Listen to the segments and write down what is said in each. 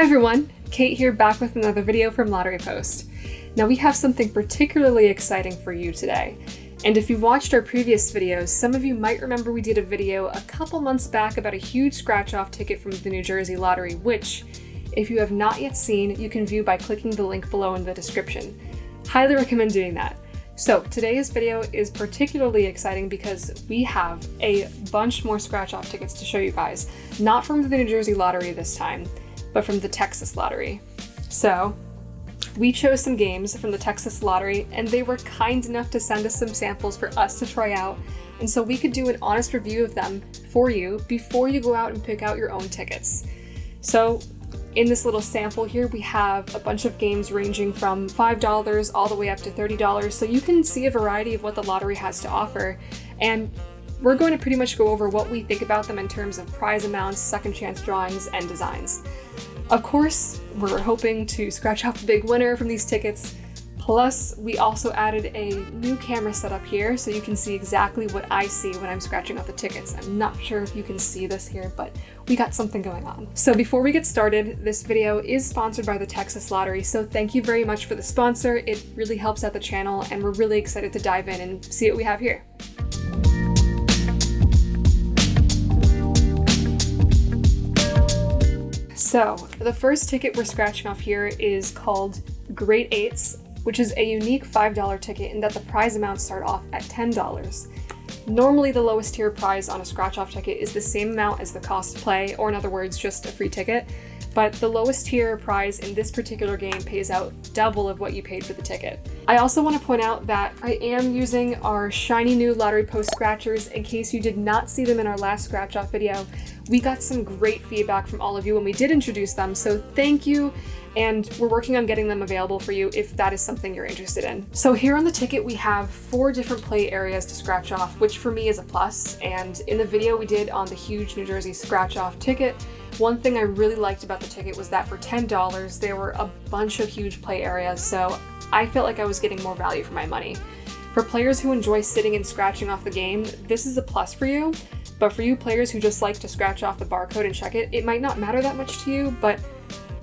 Hi everyone, Kate here, back with another video from Lottery Post. Now we have something particularly exciting for you today. And if you've watched our previous videos, some of you might remember we did a video a couple months back about a huge scratch-off ticket from the New Jersey Lottery, which, if you have not yet seen, you can view by clicking the link below in the description. Highly recommend doing that. So today's video is particularly exciting because we have a bunch more scratch-off tickets to show you guys. Not from the New Jersey Lottery this time, but from the Texas Lottery. So we chose some games from the Texas Lottery and they were kind enough to send us some samples for us to try out, and so we could do an honest review of them for you before you go out and pick out your own tickets. So in this little sample here, we have a bunch of games ranging from $5 all the way up to $30, so you can see a variety of what the lottery has to offer. And we're going to pretty much go over what we think about them in terms of prize amounts, second chance drawings, and designs. Of course, we're hoping to scratch off a big winner from these tickets. Plus, we also added a new camera setup here so you can see exactly what I see when I'm scratching off the tickets. I'm not sure if you can see this here, but we got something going on. So before we get started, this video is sponsored by the Texas Lottery, so thank you very much for the sponsor. It really helps out the channel, and we're really excited to dive in and see what we have here. So the first ticket we're scratching off here is called Great Eights, which is a unique $5 ticket in that the prize amounts start off at $10. Normally the lowest tier prize on a scratch off ticket is the same amount as the cost to play, or in other words, just a free ticket. But the lowest tier prize in this particular game pays out double of what you paid for the ticket. I also want to point out that I am using our shiny new Lottery Post scratchers in case you did not see them in our last scratch off video. We got some great feedback from all of you when we did introduce them, so thank you, and we're working on getting them available for you if that is something you're interested in. So here on the ticket we have 4 different play areas to scratch off, which for me is a plus, and in the video we did on the huge New Jersey scratch off ticket, one thing I really liked about the ticket was that for $10 there were a bunch of huge play areas, so I felt like I was getting more value for my money. For players who enjoy sitting and scratching off the game, this is a plus for you. But for you players who just like to scratch off the barcode and check it, it might not matter that much to you, but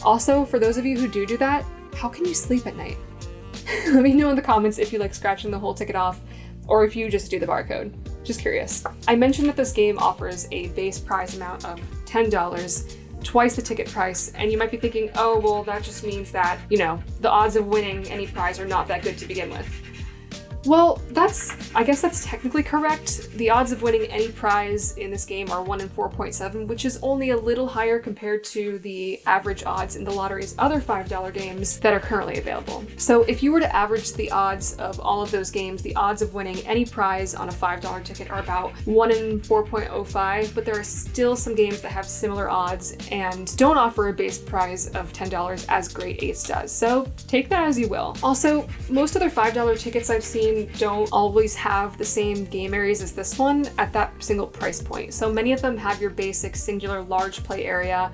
also for those of you who do that, how can you sleep at night? Let me know in the comments if you like scratching the whole ticket off, or if you just do the barcode. Just curious. I mentioned that this game offers a base prize amount of $10, twice the ticket price, and you might be thinking, oh, well, that just means that, the odds of winning any prize are not that good to begin with. Well, I guess that's technically correct. The odds of winning any prize in this game are 1 in 4.7, which is only a little higher compared to the average odds in the lottery's other $5 games that are currently available. So if you were to average the odds of all of those games, the odds of winning any prize on a $5 ticket are about 1 in 4.05, but there are still some games that have similar odds and don't offer a base prize of $10 as Great Eights does. So take that as you will. Also, most other $5 tickets I've seen don't always have the same game areas as this one at that single price point. So many of them have your basic singular large play area.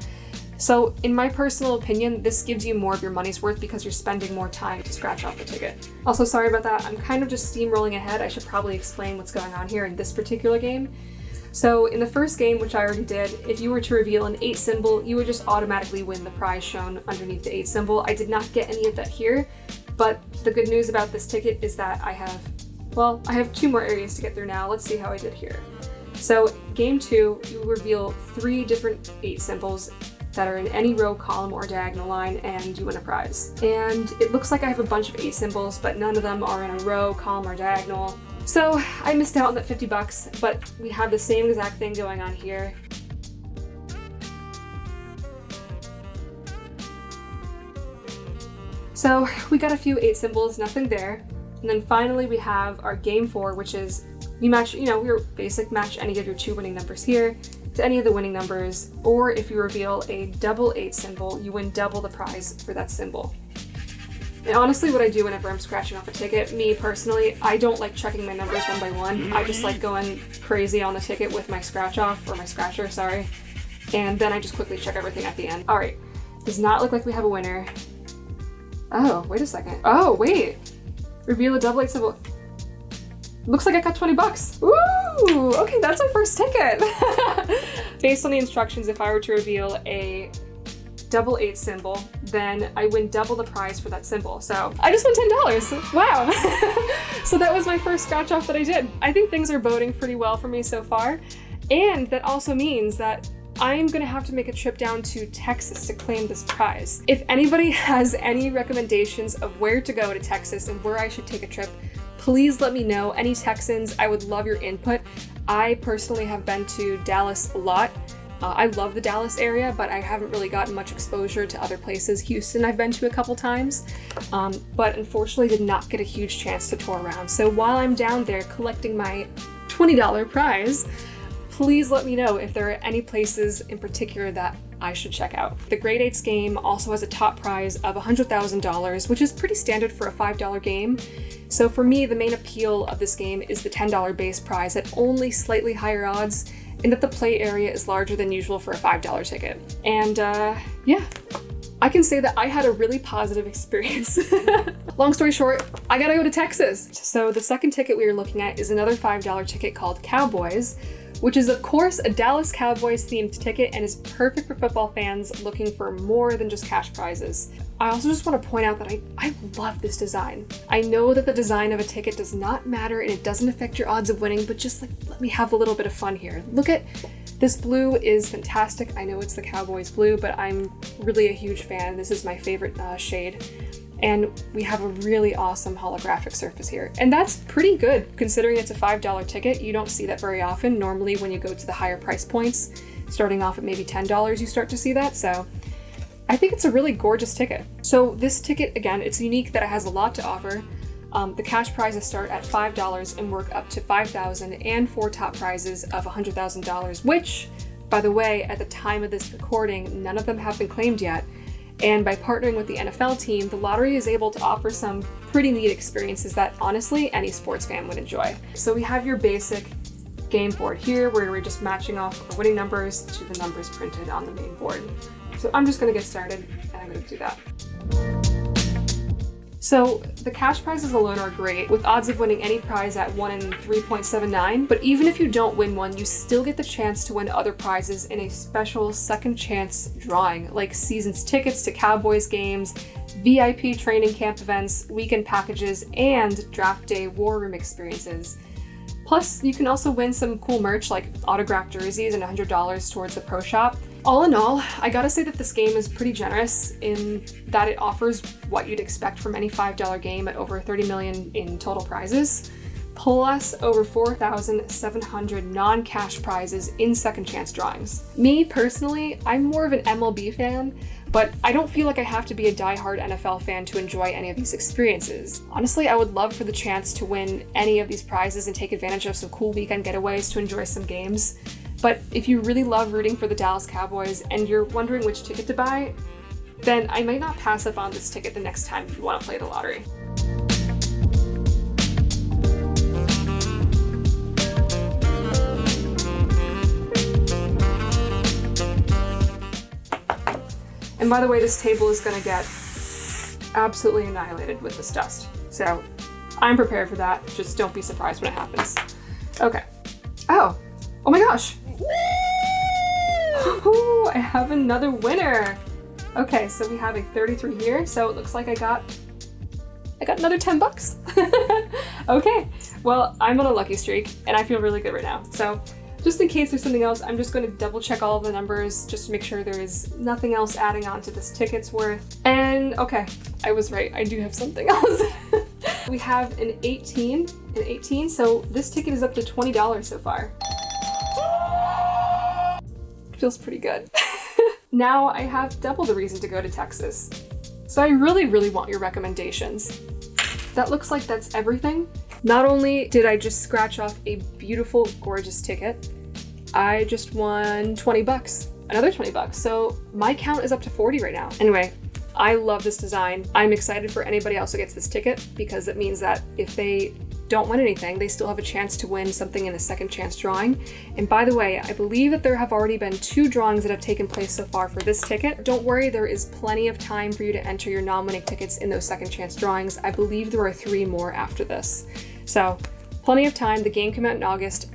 So in my personal opinion, this gives you more of your money's worth because you're spending more time to scratch off the ticket. Also, sorry about that. I'm kind of just steamrolling ahead. I should probably explain what's going on here in this particular game. So in the first game, which I already did, if you were to reveal an 8 symbol, you would just automatically win the prize shown underneath the 8 symbol. I did not get any of that here. But the good news about this ticket is that I have 2 more areas to get through now. Let's see how I did here. So game 2, you reveal 3 different 8 symbols that are in any row, column, or diagonal line, and you win a prize. And it looks like I have a bunch of 8 symbols, but none of them are in a row, column, or diagonal. So I missed out on that $50, but we have the same exact thing going on here. So we got a few 8 symbols, nothing there. And then finally we have our game 4, which is you match, your basic match any of your 2 winning numbers here to any of the winning numbers, or if you reveal a double 8 symbol, you win double the prize for that symbol. And honestly, what I do whenever I'm scratching off a ticket, me personally, I don't like checking my numbers one by one. I just like going crazy on the ticket with my scratch off, or my scratcher, sorry. And then I just quickly check everything at the end. All right, does not look like we have a winner. Oh, wait a second. Oh, wait. Reveal a double 8 symbol. Looks like I got $20. Woo! Okay, that's our first ticket. Based on the instructions, if I were to reveal a double 8 symbol, then I win double the prize for that symbol. So I just won $10. Wow. So that was my first scratch off that I did. I think things are boding pretty well for me so far. And that also means that I'm gonna have to make a trip down to Texas to claim this prize. If anybody has any recommendations of where to go to Texas and where I should take a trip, please let me know. Any Texans, I would love your input. I personally have been to Dallas a lot. I love the Dallas area, but I haven't really gotten much exposure to other places. Houston I've been to a couple times, but unfortunately did not get a huge chance to tour around. So while I'm down there collecting my $20 prize, please let me know if there are any places in particular that I should check out. The Grade 8s game also has a top prize of $100,000, which is pretty standard for a $5 game. So for me, the main appeal of this game is the $10 base prize at only slightly higher odds, and that the play area is larger than usual for a $5 ticket. And yeah, I can say that I had a really positive experience. Long story short, I gotta go to Texas. So the second ticket we are looking at is another $5 ticket called Cowboys, which is of course a Dallas Cowboys themed ticket and is perfect for football fans looking for more than just cash prizes. I also just want to point out that I love this design. I know that the design of a ticket does not matter and it doesn't affect your odds of winning, but just like let me have a little bit of fun here. Look at this blue is fantastic. I know it's the Cowboys blue, but I'm really a huge fan. This is my favorite shade. And we have a really awesome holographic surface here. And that's pretty good considering it's a $5 ticket. You don't see that very often. Normally when you go to the higher price points, starting off at maybe $10, you start to see that. So I think it's a really gorgeous ticket. So this ticket, again, it's unique that it has a lot to offer. The cash prizes start at $5 and work up to $5,000 and 4 top prizes of $100,000, which, by the way, at the time of this recording, none of them have been claimed yet. And by partnering with the NFL team, the lottery is able to offer some pretty neat experiences that honestly any sports fan would enjoy. So we have your basic game board here where we're just matching off our winning numbers to the numbers printed on the main board. So I'm just gonna get started and I'm gonna do that. So the cash prizes alone are great, with odds of winning any prize at 1 in 3.79, but even if you don't win one, you still get the chance to win other prizes in a special second chance drawing, like season's tickets to Cowboys games, VIP training camp events, weekend packages, and draft day war room experiences. Plus, you can also win some cool merch like autographed jerseys and $100 towards the pro shop. All in all, I gotta say that this game is pretty generous in that it offers what you'd expect from any $5 game at over 30 million in total prizes, plus over 4,700 non-cash prizes in second chance drawings. Me personally, I'm more of an MLB fan, but I don't feel like I have to be a diehard NFL fan to enjoy any of these experiences. Honestly, I would love for the chance to win any of these prizes and take advantage of some cool weekend getaways to enjoy some games. But if you really love rooting for the Dallas Cowboys and you're wondering which ticket to buy, then I might not pass up on this ticket the next time you want to play the lottery. And by the way, this table is going to get absolutely annihilated with this dust. So I'm prepared for that. Just don't be surprised when it happens. Okay. Oh my gosh. Ooh, I have another winner. Okay, so we have a 33 here. So it looks like I got another 10 bucks. Okay, well, I'm on a lucky streak and I feel really good right now. So just in case there's something else, I'm just going to double check all of the numbers just to make sure there is nothing else adding on to this ticket's worth. And okay, I was right. I do have something else. We have an 18, so this ticket is up to $20 so far. Feels pretty good. Now I have double the reason to go to Texas. So I really, really want your recommendations. That looks like that's everything. Not only did I just scratch off a beautiful, gorgeous ticket, I just won 20 bucks, another 20 bucks. So my count is up to 40 right now. Anyway, I love this design. I'm excited for anybody else who gets this ticket because it means that if they don't win anything, they still have a chance to win something in a second chance drawing. And by the way, I believe that there have already been 2 drawings that have taken place so far for this ticket. Don't worry, there is plenty of time for you to enter your non-winning tickets in those second chance drawings. I believe there are 3 more after this. So plenty of time. The game came out in August.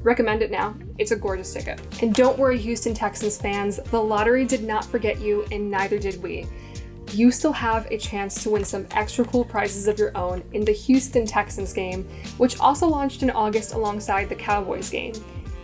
Recommend it now. It's a gorgeous ticket. And don't worry, Houston Texans fans, the lottery did not forget you, and neither did we. You still have a chance to win some extra cool prizes of your own in the Houston Texans game, which also launched in August alongside the Cowboys game.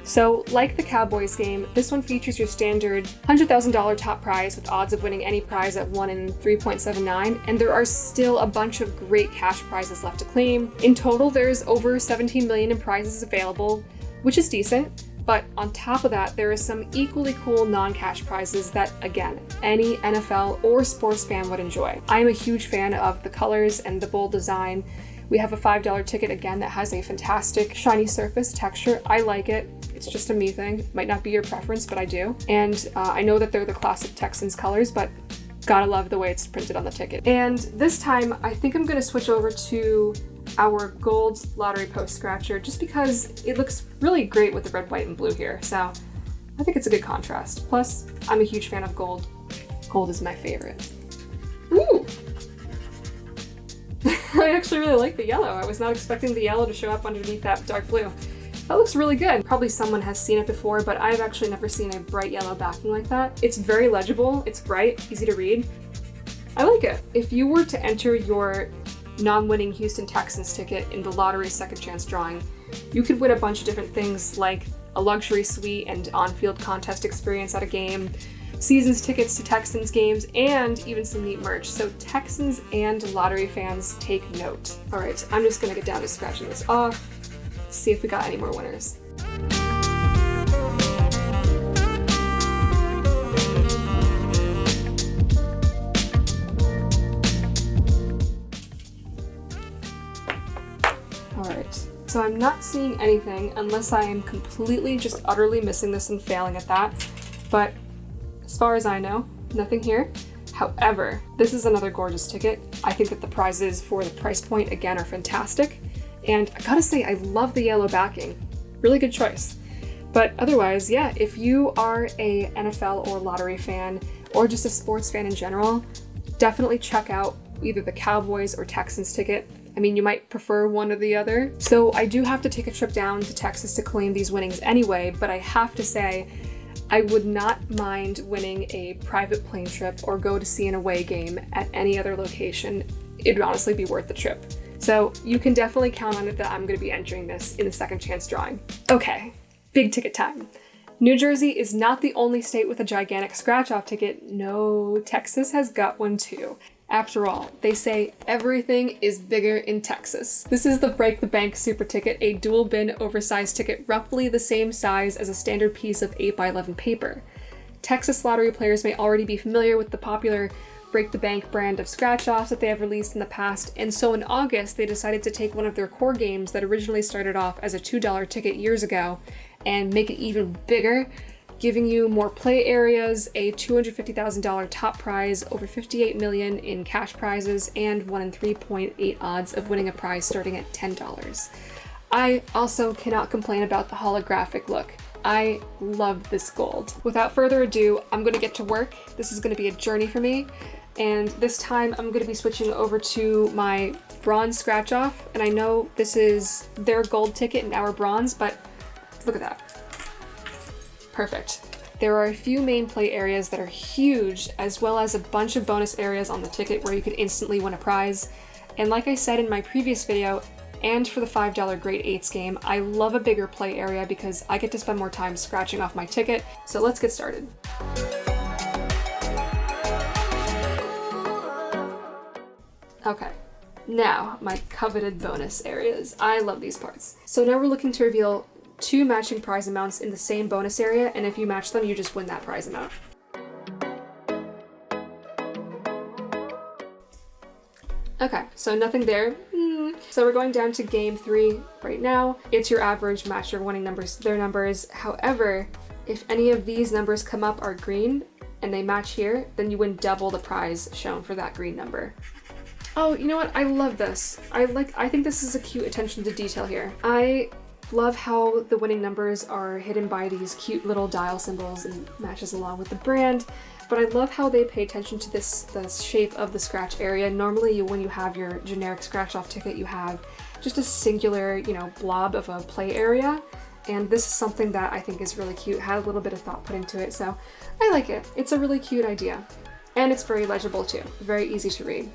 So, like the Cowboys game, this one features your standard $100,000 top prize with odds of winning any prize at 1 in 3.79, and there are still a bunch of great cash prizes left to claim. In total, there's over 17 million in prizes available, which is decent, but on top of that, there are some equally cool non-cash prizes that, again, any NFL or sports fan would enjoy. I'm a huge fan of the colors and the bold design. We have a $5 ticket, again, that has a fantastic shiny surface texture. I like it. It's just a me thing. Might not be your preference, but I do. And I know that they're the classic Texans colors, but gotta love the way it's printed on the ticket. And this time, I think I'm gonna switch over to our gold lottery post scratcher just because it looks really great with the red, white, and blue here. So I think it's a good contrast. Plus, I'm a huge fan of gold. Gold is my favorite. Ooh! I actually really like the yellow. I was not expecting the yellow to show up underneath that dark blue. That looks really good. Probably someone has seen it before, but I've actually never seen a bright yellow backing like that. It's very legible, it's bright, easy to read. I like it. If you were to enter your non-winning Houston Texans ticket in the lottery second chance drawing, you could win a bunch of different things like a luxury suite and on-field contest experience at a game, seasons tickets to Texans games, and even some neat merch. So Texans and lottery fans, take note. All right, I'm just gonna get down to scratching this off. Let's see if we got any more winners. Alright, so I'm not seeing anything unless I am completely just utterly missing this and failing at that, but as far as I know, nothing here. However, this is another gorgeous ticket. I think that the prizes for the price point, again, are fantastic. And I gotta say, I love the yellow backing. Really good choice. But otherwise, yeah, if you are a NFL or lottery fan, or just a sports fan in general, definitely check out either the Cowboys or Texans ticket. I mean, you might prefer one or the other. So I do have to take a trip down to Texas to claim these winnings anyway, but I have to say, I would not mind winning a private plane trip or go to see an away game at any other location. It'd honestly be worth the trip. So you can definitely count on it that I'm going to be entering this in the second chance drawing. Okay, big ticket time. New Jersey is not the only state with a gigantic scratch-off ticket. No, Texas has got one too. After all, they say everything is bigger in Texas. This is the Break the Bank Super Ticket, a dual bin oversized ticket roughly the same size as a standard piece of 8x11 paper. Texas lottery players may already be familiar with the popular Break the Bank brand of scratch-offs that they have released in the past, and so in August they decided to take one of their core games that originally started off as a $2 ticket years ago and make it even bigger, giving you more play areas, a $250,000 top prize, over $58 million in cash prizes, and 1 in 3.8 odds of winning a prize starting at $10. I also cannot complain about the holographic look. I love this gold. Without further ado, I'm gonna get to work. This is gonna be a journey for me. And this time I'm gonna be switching over to my bronze scratch off. And I know this is their gold ticket and our bronze, but look at that. Perfect. There are a few main play areas that are huge, as well as a bunch of bonus areas on the ticket where you could instantly win a prize. And like I said in my previous video, and for the $5 Great 8s game, I love a bigger play area because I get to spend more time scratching off my ticket. So let's get started. Okay, now my coveted bonus areas. I love these parts. So now we're looking to reveal 2 matching prize amounts in the same bonus area, and if you match them, you just win that prize amount. Okay, so nothing there. So we're going down to game 3 right now. It's your average, match your winning numbers to their numbers. However, if any of these numbers come up are green and they match here, then you win double the prize shown for that green number. Oh, you know what? I love this. I think this is a cute attention to detail here. I love how the winning numbers are hidden by these cute little dial symbols and matches along with the brand. But I love how they pay attention to the shape of the scratch area. Normally, when you have your generic scratch-off ticket, you have just a singular, blob of a play area. And this is something that I think is really cute, had a little bit of thought put into it, so I like it. It's a really cute idea. And it's very legible too, very easy to read.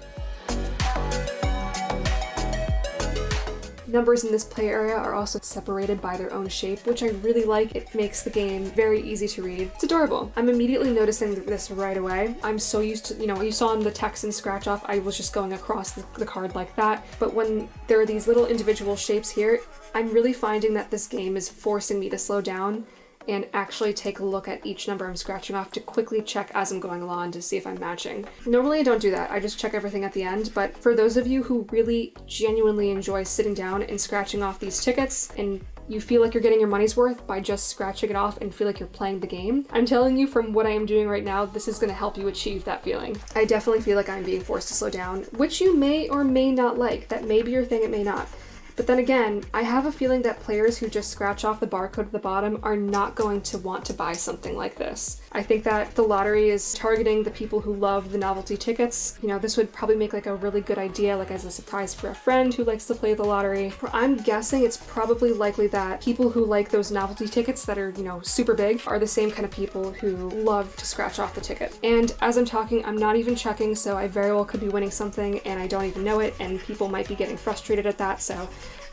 Numbers in this play area are also separated by their own shape, which I really like. It makes the game very easy to read. It's adorable. I'm immediately noticing this right away. I'm so used to, you saw in the text and scratch off, I was just going across the card like that. But when there are these little individual shapes here, I'm really finding that this game is forcing me to slow down and actually take a look at each number I'm scratching off to quickly check as I'm going along to see if I'm matching. Normally I don't do that, I just check everything at the end, but for those of you who really genuinely enjoy sitting down and scratching off these tickets, and you feel like you're getting your money's worth by just scratching it off and feel like you're playing the game, I'm telling you from what I am doing right now, this is going to help you achieve that feeling. I definitely feel like I'm being forced to slow down, which you may or may not like. That may be your thing, it may not. But then again, I have a feeling that players who just scratch off the barcode at the bottom are not going to want to buy something like this. I think that the lottery is targeting the people who love the novelty tickets. This would probably make like a really good idea, like as a surprise for a friend who likes to play the lottery. I'm guessing it's probably likely that people who like those novelty tickets that are, super big are the same kind of people who love to scratch off the ticket. And as I'm talking, I'm not even checking, so I very well could be winning something and I don't even know it, and people might be getting frustrated at that, so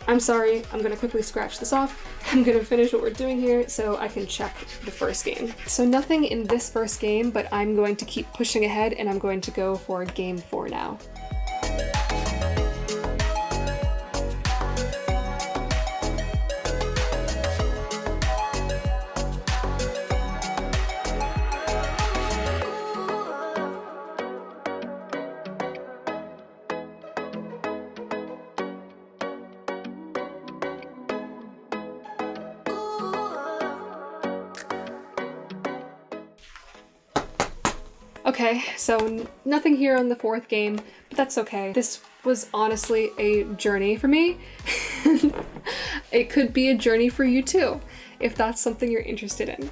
I'm sorry, I'm gonna quickly scratch this off. I'm gonna finish what we're doing here so I can check the first game. So nothing in this first game, but I'm going to keep pushing ahead and I'm going to go for game 4 now. Okay, so nothing here on the fourth game, but that's okay. This was honestly a journey for me. It could be a journey for you too, if that's something you're interested in.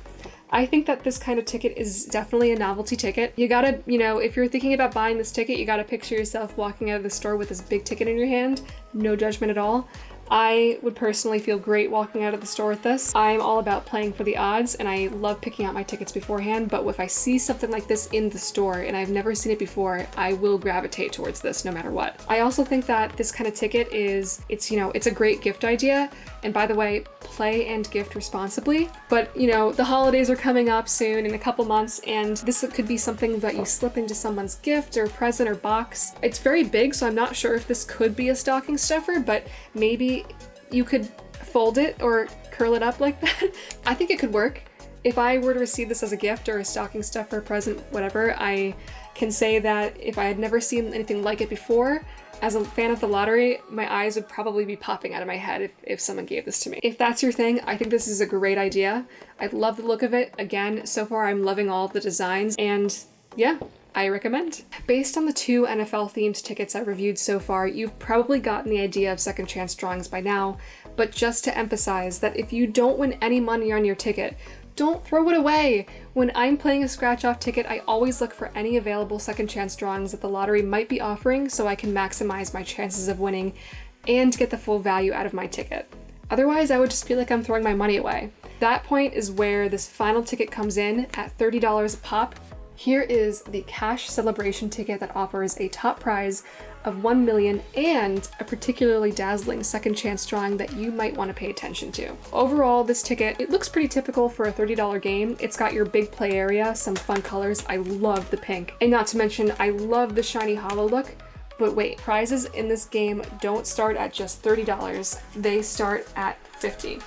I think that this kind of ticket is definitely a novelty ticket. You gotta, if you're thinking about buying this ticket, you gotta picture yourself walking out of the store with this big ticket in your hand. No judgment at all. I would personally feel great walking out of the store with this. I'm all about playing for the odds and I love picking out my tickets beforehand, but if I see something like this in the store and I've never seen it before, I will gravitate towards this no matter what. I also think that this kind of ticket it's a great gift idea. And by the way, play and gift responsibly. But the holidays are coming up soon in a couple months, and this could be something that you slip into someone's gift or present or box. It's very big, so I'm not sure if this could be a stocking stuffer, but maybe you could fold it or curl it up like that. I think it could work. If I were to receive this as a gift or a stocking stuffer, present, whatever, I can say that if I had never seen anything like it before, as a fan of the lottery, my eyes would probably be popping out of my head if someone gave this to me. If that's your thing, I think this is a great idea. I love the look of it. Again, so far I'm loving all of the designs, and yeah, I recommend. Based on the 2 NFL themed tickets I've reviewed so far, you've probably gotten the idea of second chance drawings by now, but just to emphasize that if you don't win any money on your ticket, don't throw it away. When I'm playing a scratch off ticket, I always look for any available second chance drawings that the lottery might be offering so I can maximize my chances of winning and get the full value out of my ticket. Otherwise, I would just feel like I'm throwing my money away. That point is where this final ticket comes in at $30 a pop. Here is the cash celebration ticket that offers a top prize of 1 million and a particularly dazzling second chance drawing that you might want to pay attention to. Overall, this ticket, it looks pretty typical for a $30 game. It's got your big play area, some fun colors. I love the pink. And not to mention, I love the shiny hollow look. But wait, prizes in this game don't start at just $30. They start at $50.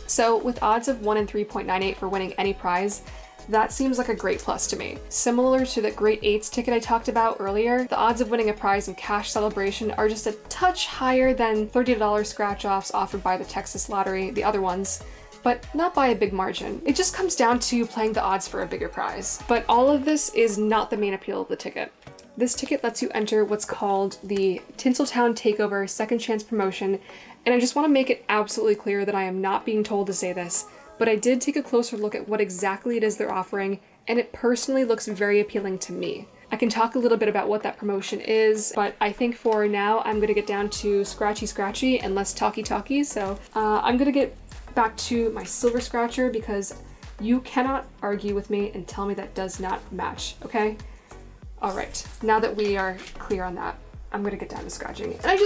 So with odds of 1 in 3.98 for winning any prize, that seems like a great plus to me. Similar to the Great Eights ticket I talked about earlier, the odds of winning a prize in cash celebration are just a touch higher than $30 scratch-offs offered by the Texas Lottery, the other ones, but not by a big margin. It just comes down to playing the odds for a bigger prize. But all of this is not the main appeal of the ticket. This ticket lets you enter what's called the Tinseltown Takeover Second Chance Promotion, and I just want to make it absolutely clear that I am not being told to say this, but I did take a closer look at what exactly it is they're offering, and it personally looks very appealing to me. I can talk a little bit about what that promotion is, but I think for now I'm going to get down to scratchy and less talky, so I'm going to get back to my silver scratcher because you cannot argue with me and tell me that does not match, okay? All right, now that we are clear on that, I'm gonna get down to scratching. And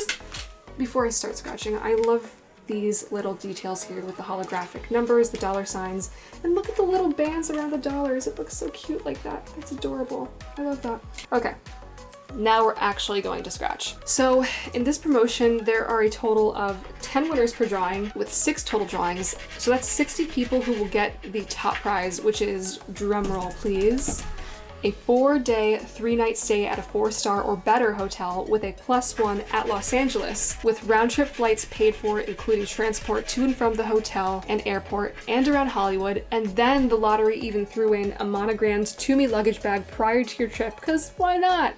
before I start scratching, I love these little details here with the holographic numbers, the dollar signs, and look at the little bands around the dollars. It looks so cute like that. That's adorable. I love that. Okay, now we're actually going to scratch. So in this promotion, there are a total of 10 winners per drawing with 6 total drawings. So that's 60 people who will get the top prize, which is, drumroll please, a 4-day, 3-night stay at a 4-star or better hotel with a +1 at Los Angeles, with round-trip flights paid for, including transport to and from the hotel and airport and around Hollywood. And then the lottery even threw in a monogrammed Tumi luggage bag prior to your trip, because why not?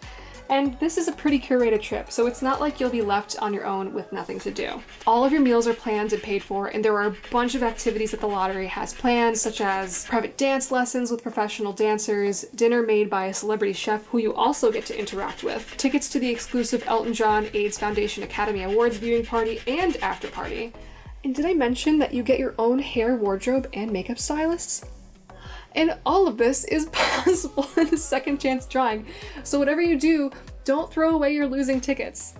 And this is a pretty curated trip, so it's not like you'll be left on your own with nothing to do. All of your meals are planned and paid for, and there are a bunch of activities that the lottery has planned, such as private dance lessons with professional dancers, dinner made by a celebrity chef who you also get to interact with, tickets to the exclusive Elton John AIDS Foundation Academy Awards viewing party and after party. And did I mention that you get your own hair, wardrobe, and makeup stylists? And all of this is possible in a second chance drawing. So whatever you do, don't throw away your losing tickets.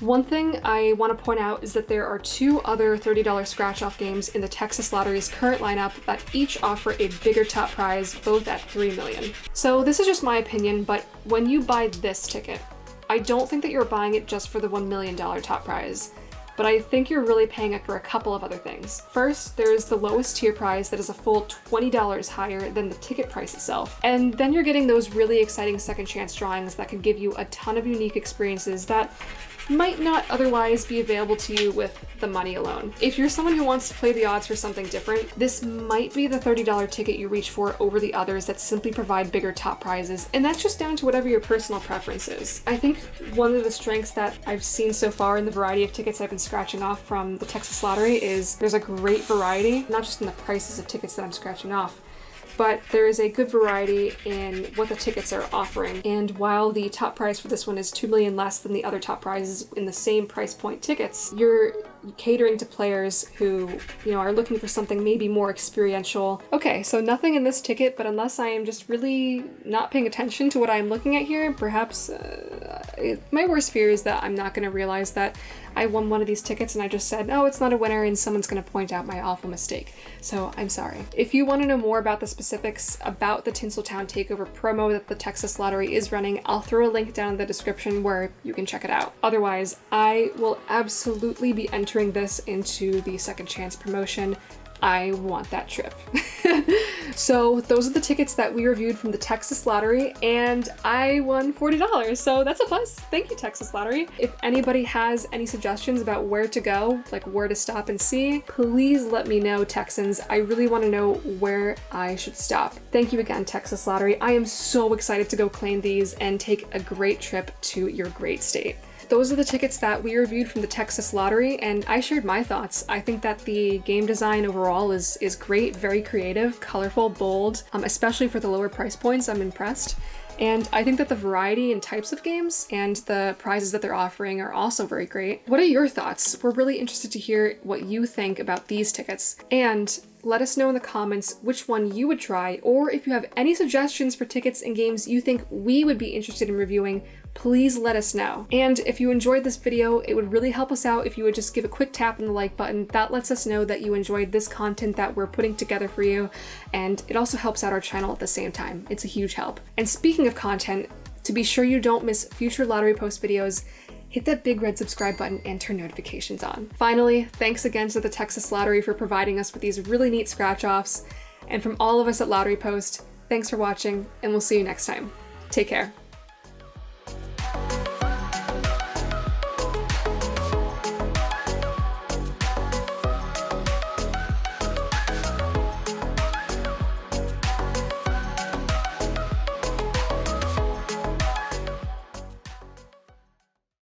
One thing I want to point out is that there are 2 other $30 scratch-off games in the Texas Lottery's current lineup that each offer a bigger top prize, both at $3 million. So this is just my opinion, but when you buy this ticket, I don't think that you're buying it just for the $1 million top prize. But I think you're really paying it for a couple of other things. First, there's the lowest tier prize that is a full $20 higher than the ticket price itself. And then you're getting those really exciting second chance drawings that can give you a ton of unique experiences that might not otherwise be available to you with the money alone. If you're someone who wants to play the odds for something different, this might be the $30 ticket you reach for over the others that simply provide bigger top prizes, and that's just down to whatever your personal preference is. I think one of the strengths that I've seen so far in the variety of tickets I've been scratching off from the Texas Lottery is there's a great variety, not just in the prices of tickets that I'm scratching off, but there is a good variety in what the tickets are offering. And while the top prize for this one is $2 million less than the other top prizes in the same price point tickets, you're catering to players who, are looking for something maybe more experiential. Okay, so nothing in this ticket, but unless I am just really not paying attention to what I'm looking at here, perhaps my worst fear is that I'm not going to realize that I won one of these tickets and I just said, no, it's not a winner, and someone's going to point out my awful mistake. So I'm sorry. If you want to know more about the specifics about the Tinseltown Takeover promo that the Texas Lottery is running, I'll throw a link down in the description where you can check it out. Otherwise, I will absolutely be entering this into the second chance promotion. I want that trip. So those are the tickets that we reviewed from the Texas Lottery, and I won $40, so that's a plus. Thank you, Texas Lottery. If anybody has any suggestions about where to go, like where to stop and see, please let me know, Texans. I really want to know where I should stop. Thank you again, Texas Lottery. I am so excited to go claim these and take a great trip to your great state. Those are the tickets that we reviewed from the Texas Lottery, and I shared my thoughts. I think that the game design overall is great, very creative, colorful, bold, especially for the lower price points. I'm impressed. And I think that the variety and types of games and the prizes that they're offering are also very great. What are your thoughts? We're really interested to hear what you think about these tickets. And let us know in the comments which one you would try, or if you have any suggestions for tickets and games you think we would be interested in reviewing, please let us know. And if you enjoyed this video, it would really help us out if you would just give a quick tap on the like button. That lets us know that you enjoyed this content that we're putting together for you, and it also helps out our channel at the same time. It's a huge help. And speaking of content, to be sure you don't miss future Lottery Post videos, hit that big red subscribe button and turn notifications on. Finally, thanks again to the Texas Lottery for providing us with these really neat scratch-offs. And from all of us at Lottery Post, thanks for watching, and we'll see you next time. Take care.